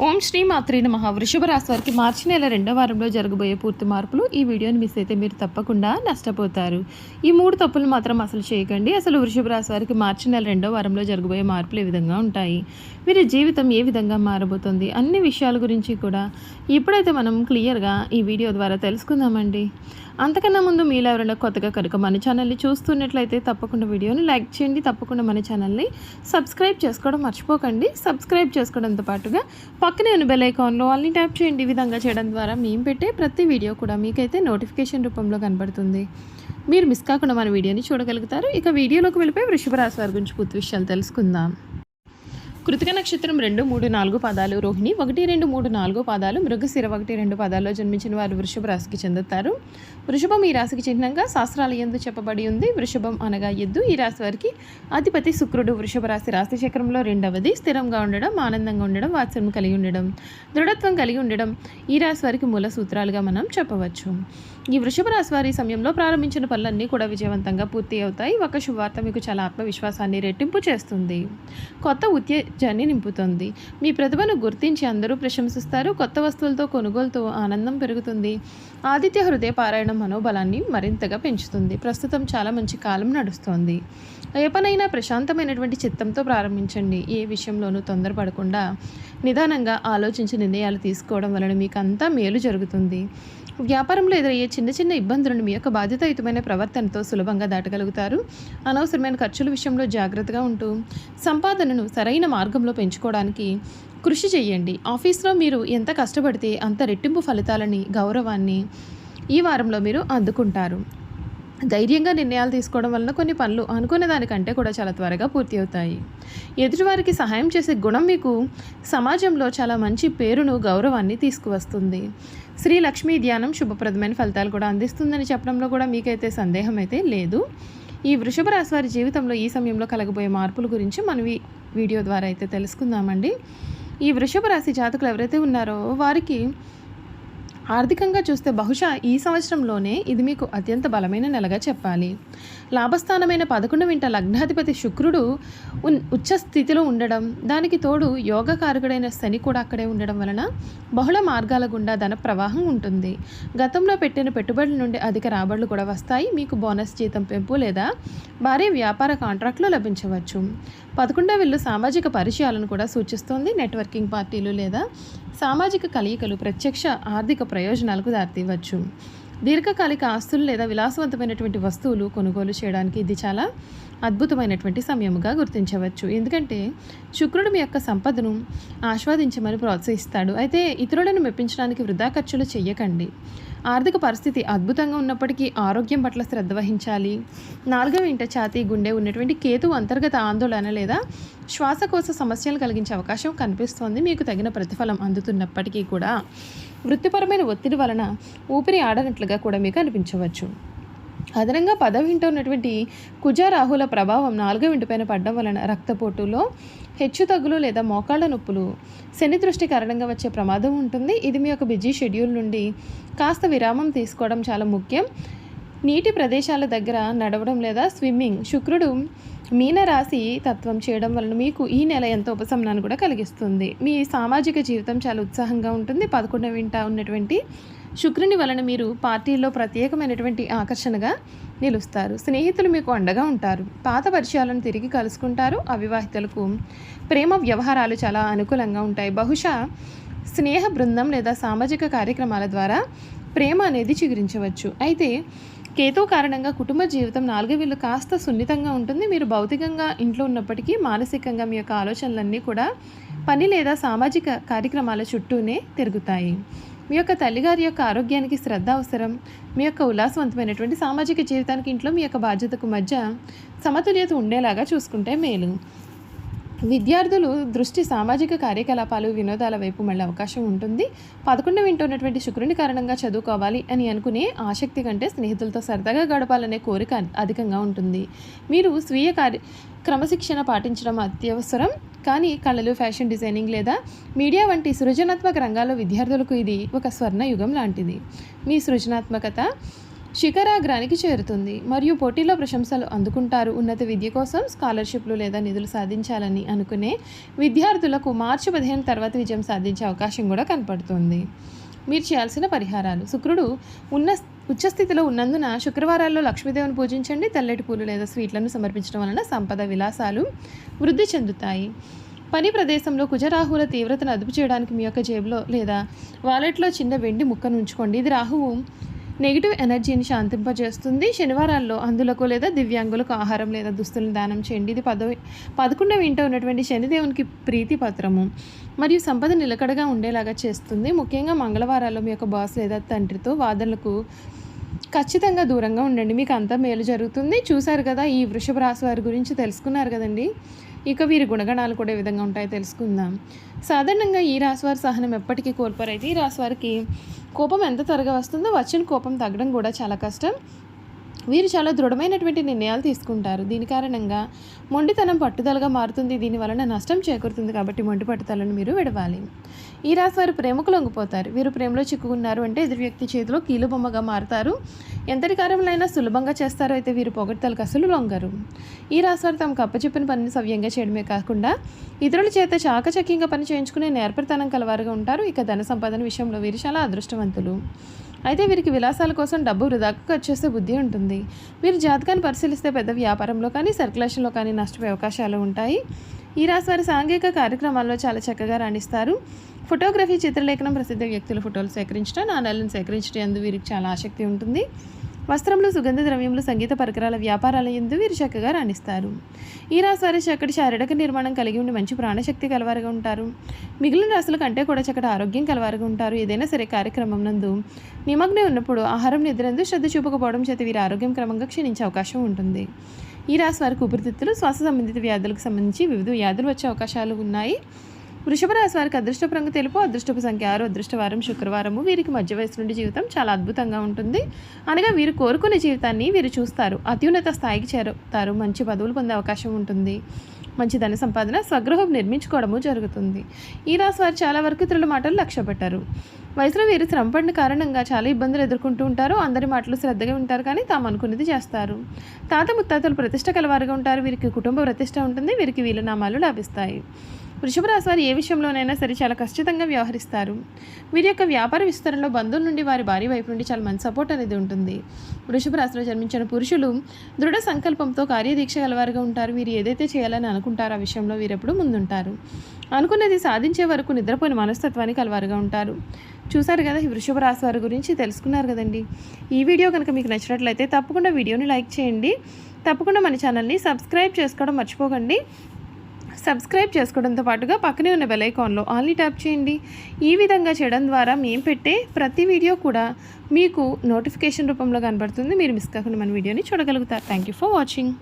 ఓం శ్రీ మాత్రే నమః. వృషభ రాశి వారికి మార్చి నెల 2వ వారంలో జరగబోయే పూర్తి మార్పులు. ఈ వీడియోని మిస్ అయితే మీరు తప్పకుండా నష్టపోతారు. ఈ 3 తప్పులు మాత్రం అసలు చేయకండి. అసలు వృషభ రాశి వారికి మార్చి నెల 2వ వారంలో జరగబోయే మార్పులు ఏ విధంగా ఉంటాయి, వీరి జీవితం ఏ విధంగా మారబోతుంది, అన్ని విషయాల గురించి కూడా ఇప్పుడైతే మనం క్లియర్గా ఈ వీడియో ద్వారా తెలుసుకుందామండి. అంతకన్నా ముందు మీలో ఎవరైనా కొత్తగా కనుక మన ఛానల్ని చూస్తున్నట్లయితే తప్పకుండా వీడియోని లైక్ చేయండి. తప్పకుండా మన ఛానల్ని సబ్స్క్రైబ్ చేసుకోవడం మర్చిపోకండి. సబ్స్క్రైబ్ చేసుకోవడంతో పాటుగా పక్కనే ఉన్న బెల్ ఐకాన్లో ఆల్ని ట్యాప్ చేయండి. ఈ విధంగా చేయడం ద్వారా మేము పెట్టే ప్రతి వీడియో కూడా మీకైతే నోటిఫికేషన్ రూపంలో కనబడుతుంది. మీరు మిస్ కాకుండా మన వీడియోని చూడగలుగుతారు. ఇక వీడియోలోకి వెళ్ళిపోయి వృషభ రాశి వారి గురించి పూర్తి విషయాలు తెలుసుకుందాం. కృతిక నక్షత్రం 2, 3, 4 పాదాలు, రోహిణి 1, 2, 3, 4 పాదాలు, మృగశిర 1, 2 పాదాల్లో జన్మించిన వారు వృషభ రాశికి చెందుతారు. వృషభం ఈ రాశికి చిహ్నంగా శాస్త్రాల యందు చెప్పబడి ఉంది. వృషభం అనగా ఎద్దు. ఈ రాశి వారికి అధిపతి శుక్రుడు. వృషభ రాశి చక్రంలో 2వది. స్థిరంగా ఉండడం, ఆనందంగా ఉండడం, వాత్సల్యం కలిగి ఉండడం, దృఢత్వం కలిగి ఉండడం ఈ రాశి వారికి మూల సూత్రాలుగా మనం చెప్పవచ్చు. ఈ వృషభ రాశి వారి సమయంలో ప్రారంభించిన పనులన్నీ కూడా విజయవంతంగా పూర్తి అవుతాయి. ఒక శుభవార్త మీకు చాలా ఆత్మవిశ్వాసాన్ని రెట్టింపు చేస్తుంది, కొత్త ఉత్తేజాన్ని నింపుతుంది. మీ ప్రతిభను గుర్తించి అందరూ ప్రశంసిస్తారు. కొత్త వస్తువులతో కొనుగోలుతో ఆనందం పెరుగుతుంది. ఆదిత్య హృదయ పారాయణం మనోబలాన్ని మరింతగా పెంచుతుంది. ప్రస్తుతం చాలా మంచి కాలం నడుస్తోంది. ఏ పనైనా ప్రశాంతమైనటువంటి చిత్తంతో ప్రారంభించండి. ఏ విషయంలోనూ తొందరపడకుండా నిదానంగా ఆలోచించి నిర్ణయాలు తీసుకోవడం వలన మీకు అంతా మేలు జరుగుతుంది. వ్యాపారంలో ఎదురయ్యే చిన్న చిన్న ఇబ్బందులను మీ యొక్క బాధ్యతాయుతమైన ప్రవర్తనతో సులభంగా దాటగలుగుతారు. అనవసరమైన ఖర్చుల విషయంలో జాగ్రత్తగా ఉంటూ సంపాదనను సరైన మార్గంలో పెంచుకోవడానికి కృషి చేయండి. ఆఫీస్లో మీరు ఎంత కష్టపడితే అంత రెట్టింపు ఫలితాలని, గౌరవాన్ని ఈ వారంలో మీరు అందుకుంటారు. ధైర్యంగా నిర్ణయాలు తీసుకోవడం వలన కొన్ని పనులు అనుకున్న దానికంటే కూడా చాలా త్వరగా పూర్తి అవుతాయి. ఎదుటివారికి సహాయం చేసే గుణం మీకు సమాజంలో చాలా మంచి పేరును, గౌరవాన్ని తీసుకువస్తుంది. శ్రీ లక్ష్మీ ధ్యానం శుభప్రదమైన ఫలితాలు కూడా అందిస్తుందని చెప్పడంలో కూడా మీకైతే సందేహం అయితే లేదు. ఈ వృషభ రాశి వారి జీవితంలో ఈ సమయంలో కలగబోయే మార్పుల గురించి మనం ఈ వీడియో ద్వారా అయితే తెలుసుకుందామండి. ఈ వృషభ రాశి జాతకులు ఎవరైతే ఉన్నారో వారికి ఆర్థికంగా చూస్తే బహుశా ఈ సంవత్సరంలోనే ఇది మీకు అత్యంత బలమైన నెలగా చెప్పాలి. లాభస్థానమైన 11వ ఇంట లగ్నాధిపతి శుక్రుడు ఉచ్చ స్థితిలో ఉండడం, దానికి తోడు యోగకారకుడైన శని కూడా అక్కడే ఉండడం వలన బహుళ మార్గాల గుండా ధన ప్రవాహం ఉంటుంది. గతంలో పెట్టిన పెట్టుబడుల నుండి అధిక రాబడులు కూడా వస్తాయి. మీకు బోనస్, జీతం పెంపు లేదా భారీ వ్యాపార కాంట్రాక్టులు లభించవచ్చు. 11వ ఇల్లు సామాజిక పరిచయాలను కూడా సూచిస్తోంది. నెట్వర్కింగ్ పార్టీలు లేదా సామాజిక కలయికలు ప్రత్యక్ష ఆర్థిక ప్రయోజనాలకు దారితీయవచ్చు. దీర్ఘకాలిక ఆస్తులు లేదా విలాసవంతమైనటువంటి వస్తువులు కొనుగోలు చేయడానికి ఇది చాలా అద్భుతమైనటువంటి సమయముగా గుర్తించవచ్చు. ఎందుకంటే శుక్రుడు మీ యొక్క సంపదను ఆస్వాదించమని ప్రోత్సహిస్తాడు. అయితే ఇతరులను మెప్పించడానికి వృధా ఖర్చులు చేయకండి. ఆర్థిక పరిస్థితి అద్భుతంగా ఉన్నప్పటికీ ఆరోగ్యం పట్ల శ్రద్ధ వహించాలి. 4వ ఇంట ఛాతీ, గుండె ఉన్నటువంటి కేతు అంతర్గత ఆందోళన లేదా శ్వాసకోశ సమస్యలు కలిగించే అవకాశం కనిపిస్తోంది. మీకు తగిన ప్రతిఫలం అందుతున్నప్పటికీ కూడా వృత్తిపరమైన ఒత్తిడి వలన ఊపిరి ఆడనట్లుగా కూడా మీకు అనిపించవచ్చు. అదనంగా 10వ ఇంట ఉన్నటువంటి కుజ, రాహుల ప్రభావం 4వ ఇంటిపైన పడడం వలన రక్తపోటులో హెచ్చు తగ్గులు లేదా మోకాళ్ళ నొప్పులు, శని దృష్టి కారణంగా వచ్చే ప్రమాదం ఉంటుంది. ఇది మీ యొక్క బిజీ షెడ్యూల్ నుండి కాస్త విరామం తీసుకోవడం చాలా ముఖ్యం. నీటి ప్రదేశాల దగ్గర నడవడం లేదా స్విమ్మింగ్. శుక్రుడు మీన రాశి తత్వం చేయడం వలన మీకు ఈ నెల ఎంతో ఉపశమనాన్ని కూడా కలిగిస్తుంది. మీ సామాజిక జీవితం చాలా ఉత్సాహంగా ఉంటుంది. 11వ ఇంట ఉన్నటువంటి శుక్రుని వలన మీరు పార్టీల్లో ప్రత్యేకమైనటువంటి ఆకర్షణగా నిలుస్తారు. స్నేహితులు మీకు అండగా ఉంటారు. పాత పరిచయాలను తిరిగి కలుసుకుంటారు. అవివాహితులకు ప్రేమ వ్యవహారాలు చాలా అనుకూలంగా ఉంటాయి. బహుశా స్నేహ బృందం లేదా సామాజిక కార్యక్రమాల ద్వారా ప్రేమ అనేది చిగురించవచ్చు. అయితే కేతు కారణంగా కుటుంబ జీవితం 4వ ఇల్లు కాస్త సున్నితంగా ఉంటుంది. మీరు భౌతికంగా ఇంట్లో ఉన్నప్పటికీ మానసికంగా మీ యొక్క ఆలోచనలన్నీ కూడా పని లేదా సామాజిక కార్యక్రమాల చుట్టూనే తిరుగుతాయి. మీ యొక్క తల్లిగారి యొక్క ఆరోగ్యానికి శ్రద్ధ అవసరం. మీ యొక్క ఉల్లాసవంతమైనటువంటి సామాజిక జీవితానికి ఇంట్లో మీ యొక్క బాధ్యతకు మధ్య సమతుల్యత ఉండేలాగా చూసుకుంటే మేలు. విద్యార్థులు దృష్టి సామాజిక కార్యకలాపాలు, వినోదాల వైపు మళ్ళీ అవకాశం ఉంటుంది. 11వ ఇంట ఉన్నటువంటి శుక్రుని కారణంగా చదువుకోవాలి అని అనుకునే ఆసక్తి కంటే స్నేహితులతో సరదాగా గడపాలనే కోరిక అధికంగా ఉంటుంది. మీరు స్వీయ క్రమశిక్షణ పాటించడం అత్యవసరం. కానీ కళలు, ఫ్యాషన్ డిజైనింగ్ లేదా మీడియా వంటి సృజనాత్మక రంగాల్లో విద్యార్థులకు ఇది ఒక స్వర్ణ యుగం లాంటిది. మీ సృజనాత్మకత శిఖరాగ్రానికి చేరుతుంది మరియు పోటీలో ప్రశంసలు అందుకుంటారు. ఉన్నత విద్య కోసం స్కాలర్షిప్లు లేదా నిధులు సాధించాలని అనుకునే విద్యార్థులకు మార్చి 15 తర్వాత విజయం సాధించే అవకాశం కూడా కనపడుతుంది. మీరు చేయాల్సిన పరిహారాలు: శుక్రుడు ఉచ్చస్థితిలో ఉన్నందున శుక్రవారాల్లో లక్ష్మీదేవిని పూజించండి. తెల్లటి పూలు లేదా స్వీట్లను సమర్పించడం వలన సంపద విలాసాలు వృద్ధి చెందుతాయి. పని ప్రదేశంలో కుజరాహువుల తీవ్రతను అదుపు చేయడానికి మీ యొక్క జేబులో లేదా వాలెట్లో చిన్న వెండి ముక్కను ఉంచుకోండి. ఇది రాహువు నెగిటివ్ ఎనర్జీని శాంతింపజేస్తుంది. శనివారాల్లో అందులకు లేదా దివ్యాంగులకు ఆహారం లేదా దుస్తులను దానం చేయండి. ఇది 11వ ఇంట ఉన్నటువంటి శనిదేవునికి ప్రీతి పత్రము మరియు సంపద నిలకడగా ఉండేలాగా చేస్తుంది. ముఖ్యంగా మంగళవారాల్లో మీ యొక్క బాస్ లేదా తండ్రితో వాదనలకు ఖచ్చితంగా దూరంగా ఉండండి. మీకు అంతా మేలు జరుగుతుంది. చూశారు కదా, ఈ వృషభ రాశి వారి గురించి తెలుసుకున్నారు కదండి. ఇక వీరి గుణగణాలు కూడా ఏ విధంగా ఉంటాయో తెలుసుకుందాం. సాధారణంగా ఈ రాశివారి సహనం ఎప్పటికీ కోల్పోరు. అయితే ఈ రాశివారికి కోపం ఎంత త్వరగా వస్తుందో వచ్చిన కోపం తగ్గడం కూడా చాలా కష్టం. వీరు చాలా దృఢమైనటువంటి నిర్ణయాలు తీసుకుంటారు. దీని కారణంగా మొండితనం పట్టుదలగా మారుతుంది. దీని వలన నష్టం చేకూరుతుంది. కాబట్టి మొండి పట్టుదలను మీరు విడవాలి. ఈ రాశి వారు ప్రేమకు లొంగిపోతారు. వీరు ప్రేమలో చిక్కుకున్నారు అంటే ఎదురు వ్యక్తి చేతిలో కీలుబొమ్మగా మారుతారు. ఎంతటి కార్యములైనా సులభంగా చేస్తారు. అయితే వీరు పొగడ్తలకు అసలు లొంగరు. ఈ రాశి వారు తమకు అప్పచెప్పిన పనిని సవ్యంగా చేయడమే కాకుండా ఇతరుల చేత చాకచక్యంగా పని చేయించుకునే నేర్పరితనం కలవారుగా ఉంటారు. ఇక ధన సంపాదన విషయంలో వీరు చాలా అదృష్టవంతులు. అయితే వీరికి విలాసాల కోసం డబ్బు వృధాగా ఖర్చు చేసే బుద్ధి ఉంటుంది. వీరు జాతకాన్ని పరిశీలిస్తే పెద్ద వ్యాపారంలో కానీ సర్క్యులేషన్లో కానీ నష్టపోయే అవకాశాలు ఉంటాయి. ఈ రాశి వారి సాంఘిక కార్యక్రమాల్లో చాలా చక్కగా రాణిస్తారు. ఫోటోగ్రఫీ, చిత్రలేఖనం, ప్రసిద్ధ వ్యక్తుల ఫోటోలు సేకరించడం, నాణాలను సేకరించడం యందు వీరికి చాలా ఆసక్తి ఉంటుంది. వస్త్రములు, సుగంధ ద్రవ్యములు, సంగీత పరికరాల వ్యాపారాల యందు వీరు చక్కగా రాణిస్తారు. ఈ రాశి వారి చక్కటి శారీరక నిర్మాణం కలిగి ఉండి మంచి ప్రాణశక్తి కలవారుగా ఉంటారు. మిగిలిన రాశుల కంటే కూడా చక్కటి ఆరోగ్యం కలవారుగా ఉంటారు. ఏదైనా సరే కార్యక్రమం నందు నిమగ్నం ఉన్నప్పుడు ఆహారం నిద్రందు శ్రద్ధ చూపకపోవడం చేత వీరి ఆరోగ్యం క్రమంగా క్షీణించే అవకాశం ఉంటుంది. ఈ రాశి వారికి ఊపిరితిత్తులు, శ్వాస సంబంధిత వ్యాధులకు సంబంధించి వివిధ వ్యాధులు వచ్చే అవకాశాలు ఉన్నాయి. వృషభ రాశి వారికి అదృష్టపు రంగు తెలుపు, అదృష్టపు సంఖ్య 6, అదృష్టవారం శుక్రవారము. వీరికి మధ్య వయసు నుండి జీవితం చాలా అద్భుతంగా ఉంటుంది. అనగా వీరు కోరుకునే జీవితాన్ని వీరు చూస్తారు. అత్యున్నత స్థాయికి చేరుతారు. మంచి పదవులు పొందే అవకాశం ఉంటుంది. మంచి ధన సంపాదన, స్వగృహం నిర్మించుకోవడము జరుగుతుంది. ఈ రాశి వారు చాలా వరకు ఇతరుల మాటలు లక్ష్య పెట్టారు. వయసులో వీరు శ్రమపడిన కారణంగా చాలా ఇబ్బందులు ఎదుర్కొంటూ ఉంటారు. అందరి మాటలు శ్రద్ధగా ఉంటారు కానీ తాము అనుకున్నది చేస్తారు. తాత ముత్తాతలు ప్రతిష్ట కలవారుగా ఉంటారు. వీరికి కుటుంబ ప్రతిష్ట ఉంటుంది. వీరికి వీలునామాలు లభిస్తాయి. వృషభ రాశి వారు ఏ విషయంలోనైనా సరే చాలా ఖచ్చితంగా వ్యవహరిస్తారు. వీరి యొక్క వ్యాపార విస్తరణలో బంధువుల నుండి వారి భార్య వైపు నుండి చాలా మంచి సపోర్ట్ అనేది ఉంటుంది. వృషభ రాశిలో జన్మించిన పురుషులు దృఢ సంకల్పంతో కార్యదీక్ష గలవారుగా ఉంటారు. వీరు ఏదైతే చేయాలని అనుకుంటారో ఆ విషయంలో వీరెప్పుడు ముందుంటారు. అనుకున్నది సాధించే వరకు నిద్రపోయిన మనస్తత్వానికి కలవారుగా ఉంటారు. చూసారు కదా, ఈ వృషభ రాశి వారి గురించి తెలుసుకున్నారు కదండి. ఈ వీడియో కనుక మీకు నచ్చినట్లయితే తప్పకుండా వీడియోని లైక్ చేయండి. తప్పకుండా మన ఛానల్ని సబ్స్క్రైబ్ చేసుకోవడం మర్చిపోకండి. సబ్స్క్రైబ్ చేసుకోవడంతో పాటుగా పక్కనే ఉన్న బెల్ ఐకాన్లో ఆల్ని ట్యాప్ చేయండి. ఈ విధంగా చేయడం ద్వారా మేము పెట్టే ప్రతి వీడియో కూడా మీకు నోటిఫికేషన్ రూపంలో కనబడుతుంది. మీరు మిస్ కాకుండా మన వీడియోని చూడగలుగుతారు. Thank you for watching.